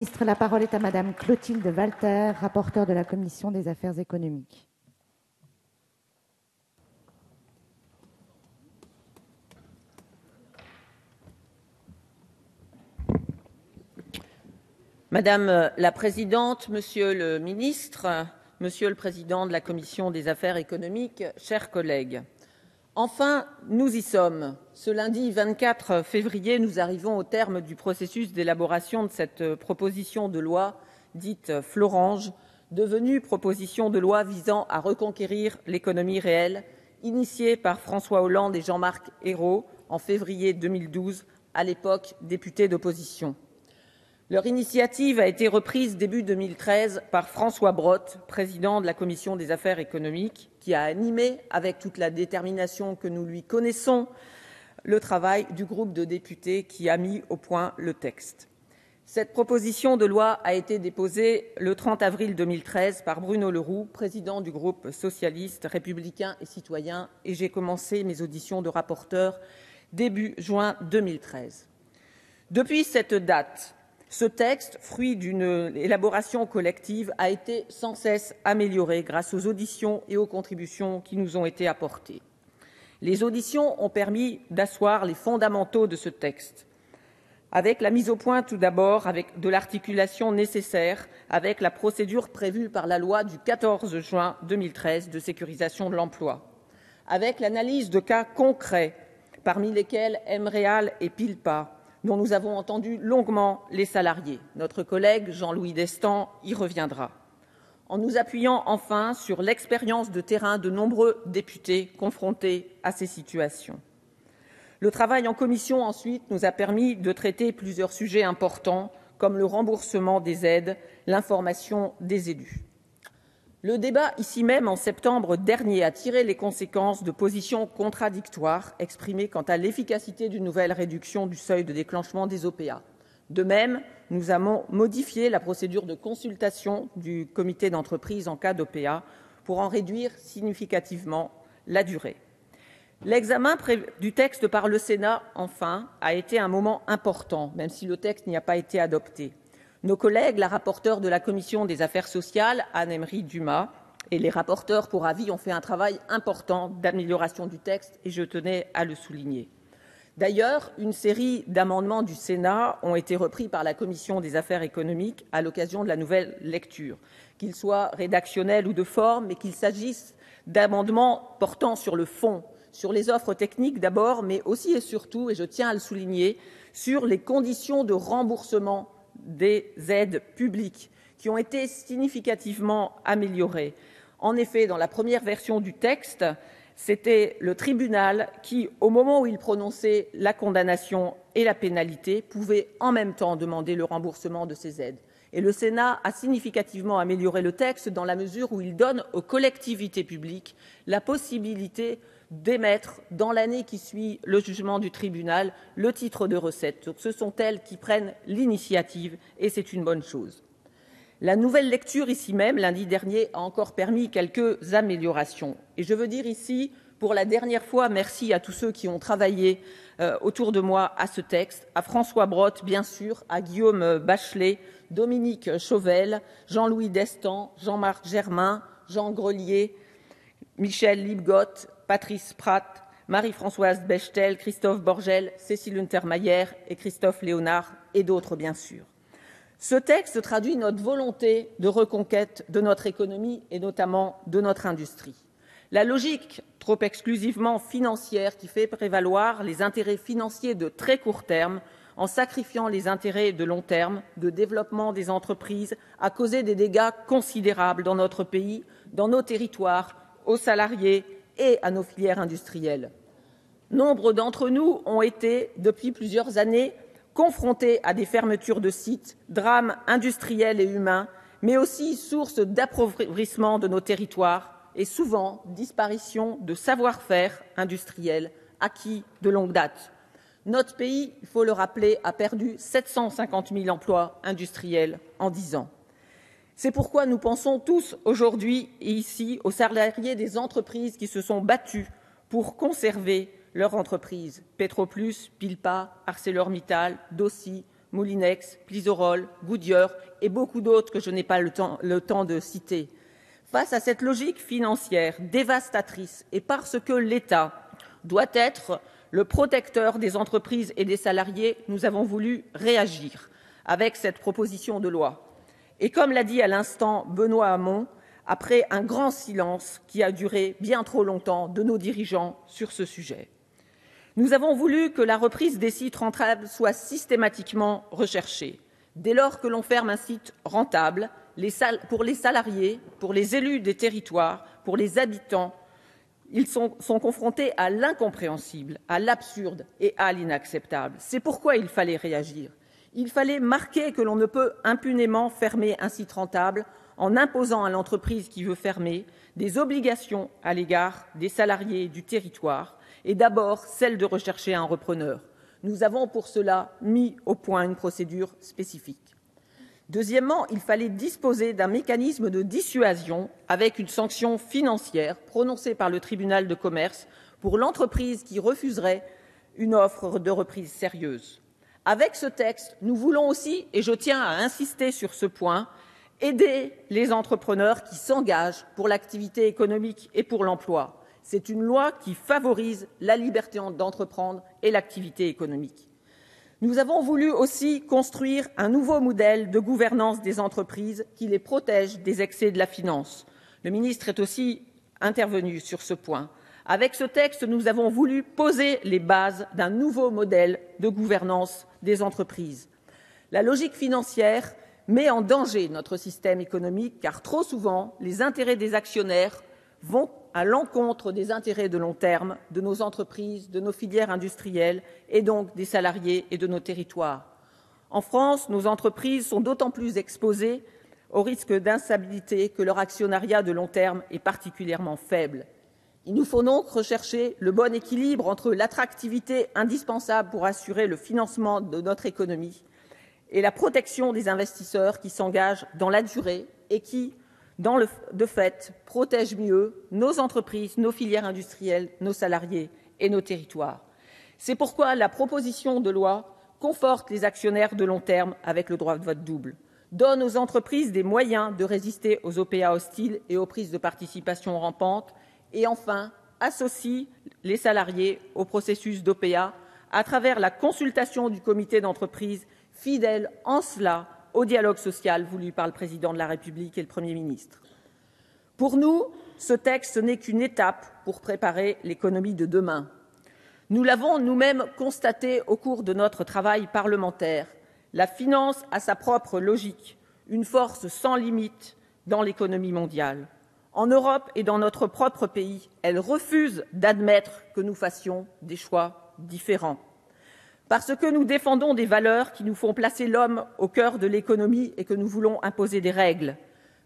La parole est à Madame Clotilde Walter, rapporteure de la Commission des affaires économiques. Madame la Présidente, Monsieur le Ministre, Monsieur le Président de la Commission des affaires économiques, chers collègues, enfin, nous y sommes. Ce lundi 24 février, nous arrivons au terme du processus d'élaboration de cette proposition de loi dite Florange, devenue proposition de loi visant à reconquérir l'économie réelle, initiée par François Hollande et Jean-Marc Ayrault en février 2012, à l'époque député d'opposition. Leur initiative a été reprise début 2013 par François Brottes, président de la Commission des affaires économiques, qui a animé, avec toute la détermination que nous lui connaissons, le travail du groupe de députés qui a mis au point le texte. Cette proposition de loi a été déposée le 30 avril 2013 par Bruno Le Roux, président du groupe socialiste, républicain et citoyen, et j'ai commencé mes auditions de rapporteur début juin 2013. Depuis cette date, ce texte, fruit d'une élaboration collective, a été sans cesse amélioré grâce aux auditions et aux contributions qui nous ont été apportées. Les auditions ont permis d'asseoir les fondamentaux de ce texte, avec la mise au point tout d'abord de l'articulation nécessaire avec la procédure prévue par la loi du 14 juin 2013 de sécurisation de l'emploi, avec l'analyse de cas concrets, parmi lesquels MREAL et PILPA, dont nous avons entendu longuement les salariés. Notre collègue Jean-Louis Destan y reviendra. En nous appuyant enfin sur l'expérience de terrain de nombreux députés confrontés à ces situations. Le travail en commission, ensuite, nous a permis de traiter plusieurs sujets importants, comme le remboursement des aides, l'information des élus. Le débat, ici même, en septembre dernier, a tiré les conséquences de positions contradictoires exprimées quant à l'efficacité d'une nouvelle réduction du seuil de déclenchement des OPA. De même, nous avons modifié la procédure de consultation du comité d'entreprise en cas d'OPA pour en réduire significativement la durée. L'examen du texte par le Sénat, enfin, a été un moment important, même si le texte n'y a pas été adopté. Nos collègues, la rapporteure de la Commission des affaires sociales, Anne-Emery Dumas, et les rapporteurs pour avis ont fait un travail important d'amélioration du texte et je tenais à le souligner. D'ailleurs, une série d'amendements du Sénat ont été repris par la Commission des affaires économiques à l'occasion de la nouvelle lecture, qu'ils soient rédactionnels ou de forme, mais qu'il s'agisse d'amendements portant sur le fond, sur les offres techniques d'abord, mais aussi et surtout, et je tiens à le souligner, sur les conditions de remboursement des aides publiques qui ont été significativement améliorées. En effet, dans la première version du texte, c'était le tribunal qui, au moment où il prononçait la condamnation et la pénalité, pouvait en même temps demander le remboursement de ces aides. Et le Sénat a significativement amélioré le texte dans la mesure où il donne aux collectivités publiques la possibilité d'émettre, dans l'année qui suit le jugement du tribunal, le titre de recette. Donc, ce sont elles qui prennent l'initiative et c'est une bonne chose. La nouvelle lecture, ici même, lundi dernier, a encore permis quelques améliorations. Et je veux dire ici, pour la dernière fois, merci à tous ceux qui ont travaillé autour de moi à ce texte, à François Brottes, bien sûr, à Guillaume Bachelet, Dominique Chauvel, Jean-Louis Destan, Jean-Marc Germain, Jean Grelier, Michel Libgot, Patrice Pratt, Marie-Françoise Bechtel, Christophe Borgel, Cécile Untermaier et Christophe Léonard, et d'autres bien sûr. Ce texte traduit notre volonté de reconquête de notre économie et notamment de notre industrie. La logique trop exclusivement financière qui fait prévaloir les intérêts financiers de très court terme en sacrifiant les intérêts de long terme de développement des entreprises a causé des dégâts considérables dans notre pays, dans nos territoires, aux salariés et à nos filières industrielles. Nombre d'entre nous ont été, depuis plusieurs années, confrontés à des fermetures de sites, drames industriels et humains, mais aussi source d'appauvrissement de nos territoires et souvent disparition de savoir-faire industriel acquis de longue date. Notre pays, il faut le rappeler, a perdu 750 000 emplois industriels en 10 ans. C'est pourquoi nous pensons tous aujourd'hui et ici aux salariés des entreprises qui se sont battus pour conserver leur entreprise. Petroplus, Pilpa, ArcelorMittal, Dossi, Moulinex, Plisorol, Goodyear et beaucoup d'autres que je n'ai pas le temps de citer. Face à cette logique financière dévastatrice et parce que l'État doit être le protecteur des entreprises et des salariés, nous avons voulu réagir avec cette proposition de loi. Et comme l'a dit à l'instant Benoît Hamon, après un grand silence qui a duré bien trop longtemps de nos dirigeants sur ce sujet. Nous avons voulu que la reprise des sites rentables soit systématiquement recherchée. Dès lors que l'on ferme un site rentable, pour les salariés, pour les élus des territoires, pour les habitants, ils sont confrontés à l'incompréhensible, à l'absurde et à l'inacceptable. C'est pourquoi il fallait réagir. Il fallait marquer que l'on ne peut impunément fermer un site rentable en imposant à l'entreprise qui veut fermer des obligations à l'égard des salariés du territoire, et d'abord celle de rechercher un repreneur. Nous avons pour cela mis au point une procédure spécifique. Deuxièmement, il fallait disposer d'un mécanisme de dissuasion avec une sanction financière prononcée par le tribunal de commerce pour l'entreprise qui refuserait une offre de reprise sérieuse. Avec ce texte, nous voulons aussi, et je tiens à insister sur ce point, aider les entrepreneurs qui s'engagent pour l'activité économique et pour l'emploi. C'est une loi qui favorise la liberté d'entreprendre et l'activité économique. Nous avons voulu aussi construire un nouveau modèle de gouvernance des entreprises qui les protège des excès de la finance. Le ministre est aussi intervenu sur ce point. Avec ce texte, nous avons voulu poser les bases d'un nouveau modèle de gouvernance des entreprises. La logique financière met en danger notre système économique car trop souvent, les intérêts des actionnaires vont à l'encontre des intérêts de long terme de nos entreprises, de nos filières industrielles et donc des salariés et de nos territoires. En France, nos entreprises sont d'autant plus exposées au risque d'instabilité que leur actionnariat de long terme est particulièrement faible. Il nous faut donc rechercher le bon équilibre entre l'attractivité indispensable pour assurer le financement de notre économie et la protection des investisseurs qui s'engagent dans la durée et qui, de fait, protègent mieux nos entreprises, nos filières industrielles, nos salariés et nos territoires. C'est pourquoi la proposition de loi conforte les actionnaires de long terme avec le droit de vote double, donne aux entreprises des moyens de résister aux OPA hostiles et aux prises de participation rampantes et enfin associe les salariés au processus d'OPA à travers la consultation du comité d'entreprise, fidèle en cela au dialogue social voulu par le Président de la République et le Premier ministre. Pour nous, ce texte n'est qu'une étape pour préparer l'économie de demain. Nous l'avons nous-mêmes constaté au cours de notre travail parlementaire. La finance a sa propre logique, une force sans limite dans l'économie mondiale. En Europe et dans notre propre pays, elle refuse d'admettre que nous fassions des choix différents. Parce que nous défendons des valeurs qui nous font placer l'homme au cœur de l'économie et que nous voulons imposer des règles.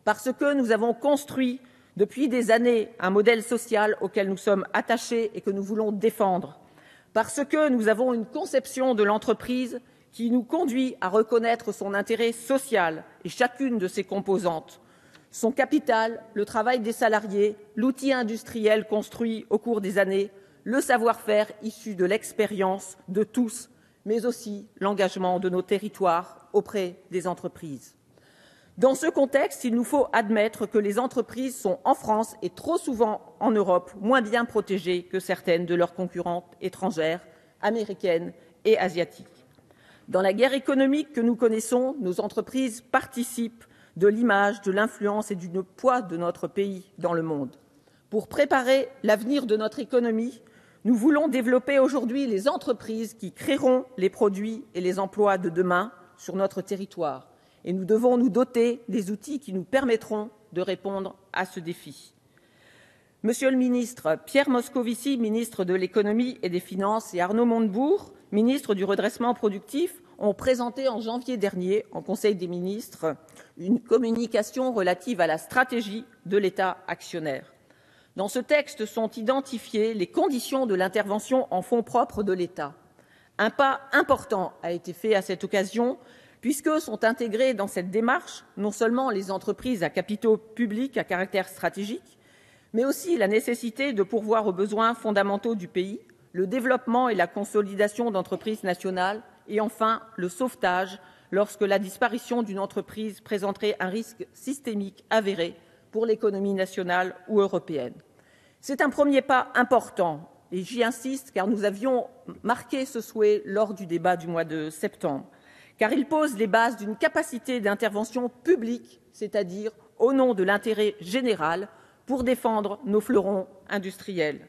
Parce que nous avons construit depuis des années un modèle social auquel nous sommes attachés et que nous voulons défendre. Parce que nous avons une conception de l'entreprise qui nous conduit à reconnaître son intérêt social et chacune de ses composantes. Son capital, le travail des salariés, l'outil industriel construit au cours des années, le savoir-faire issu de l'expérience de tous, mais aussi l'engagement de nos territoires auprès des entreprises. Dans ce contexte, il nous faut admettre que les entreprises sont en France et trop souvent en Europe moins bien protégées que certaines de leurs concurrentes étrangères, américaines et asiatiques. Dans la guerre économique que nous connaissons, nos entreprises participent de l'image, de l'influence et du poids de notre pays dans le monde. Pour préparer l'avenir de notre économie, nous voulons développer aujourd'hui les entreprises qui créeront les produits et les emplois de demain sur notre territoire. Et nous devons nous doter des outils qui nous permettront de répondre à ce défi. Monsieur le ministre, Pierre Moscovici, ministre de l'Économie et des Finances, et Arnaud Montebourg, ministre du Redressement productif, ont présenté en janvier dernier, en Conseil des ministres, une communication relative à la stratégie de l'État actionnaire. Dans ce texte sont identifiées les conditions de l'intervention en fonds propres de l'État. Un pas important a été fait à cette occasion, puisque sont intégrées dans cette démarche non seulement les entreprises à capitaux publics à caractère stratégique, mais aussi la nécessité de pourvoir aux besoins fondamentaux du pays, le développement et la consolidation d'entreprises nationales et enfin le sauvetage lorsque la disparition d'une entreprise présenterait un risque systémique avéré pour l'économie nationale ou européenne. C'est un premier pas important, et j'y insiste car nous avions marqué ce souhait lors du débat du mois de septembre, car il pose les bases d'une capacité d'intervention publique, c'est-à-dire au nom de l'intérêt général, pour défendre nos fleurons industriels.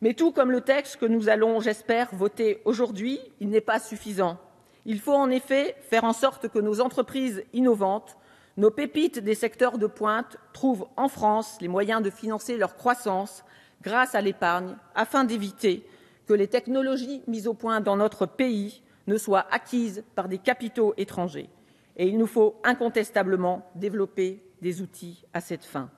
Mais tout comme le texte que nous allons, j'espère, voter aujourd'hui, il n'est pas suffisant. Il faut en effet faire en sorte que nos entreprises innovantes, nos pépites des secteurs de pointe, trouvent en France les moyens de financer leur croissance grâce à l'épargne, afin d'éviter que les technologies mises au point dans notre pays ne soient acquises par des capitaux étrangers. Et il nous faut incontestablement développer des outils à cette fin.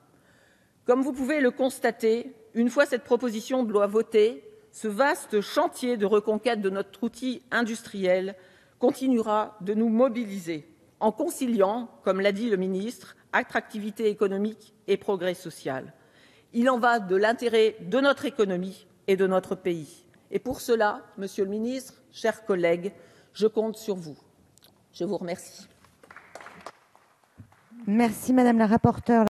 Comme vous pouvez le constater, une fois cette proposition de loi votée, ce vaste chantier de reconquête de notre outil industriel continuera de nous mobiliser en conciliant, comme l'a dit le ministre, attractivité économique et progrès social. Il en va de l'intérêt de notre économie et de notre pays. Et pour cela, Monsieur le ministre, chers collègues, je compte sur vous. Je vous remercie. Merci Madame la rapporteure.